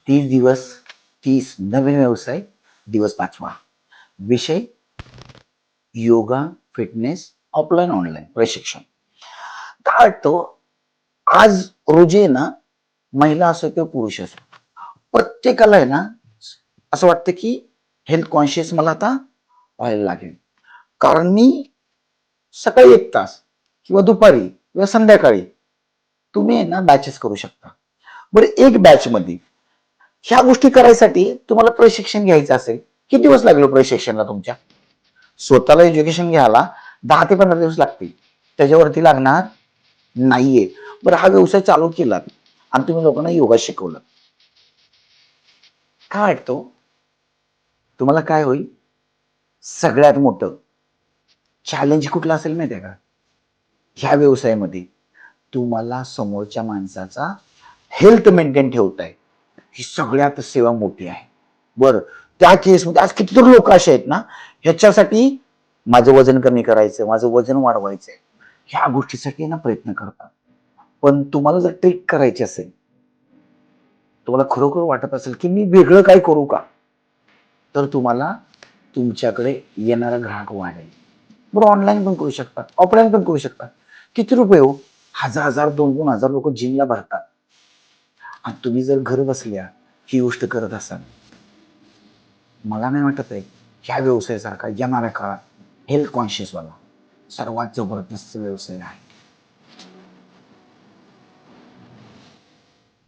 30 दिवस, 30 नवे व्यवसाय, दिवस 5वा. विषय योगा, फिटनेस, ऑफलाईन ऑनलाईन प्रशिक्षण. काय वाटतं, आज रोजी आहे ना, महिला असो किंवा पुरुष असो, प्रत्येकाला आहे ना असं वाटतं की हेल्थ कॉन्शियस मला आता व्हायला लागेल. कारण मी सकाळी 1 तास किंवा दुपारी किंवा संध्याकाळी तुम्ही आहे ना बॅचेस करू शकता. बरं, एक बॅच मध्ये ह्या गोष्टी करायसाठी तुम्हाला प्रशिक्षण घ्यायचं असेल, किती दिवस लागलो प्रशिक्षणाला तुमच्या? स्वतःला एज्युकेशन घ्यायला 10 ते 15 दिवस लागतील, त्याच्यावरती लागणार नाहीये. बरं, हा व्यवसाय चालू केला आणि तुम्ही लोकांना योगा शिकवलं, काय वाटतं तुम्हाला काय होईल? सगळ्यात मोठं चॅलेंज कुठलं असेल माहितीये का ह्या व्यवसायामध्ये? तुम्हाला समोरच्या माणसाचा हेल्थ मेंटेन ठेवताय, ही सगळ्यात सेवा मोठी आहे. बरं, त्या केसमध्ये आज कितीतरी लोक असे आहेत ना, ह्याच्यासाठी माझं वजन कमी करायचं, माझं वजन वाढवायचंय, ह्या गोष्टीसाठी ना प्रयत्न करतात. पण तुम्हाला जर ट्रिक करायची असेल, तुम्हाला खरोखर वाटत असेल की मी वेगळं काय करू का, तर तुम्हाला तुमच्याकडे येणारा ग्राहक वाढेल. बरं, ऑनलाईन पण करू शकता, ऑफलाईन पण करू शकता. किती रुपये हो? 1000-1000, 2-2000 लोक जिमला भरतात. आणि तुम्ही जर घर बसल्या ही गोष्ट करत असाल, मला नाही वाटत आहे ह्या व्यवसायासारखा येणाऱ्या काळात हेल्थ कॉन्शियस वाला सर्वात जबरदस्त व्यवसाय आहे.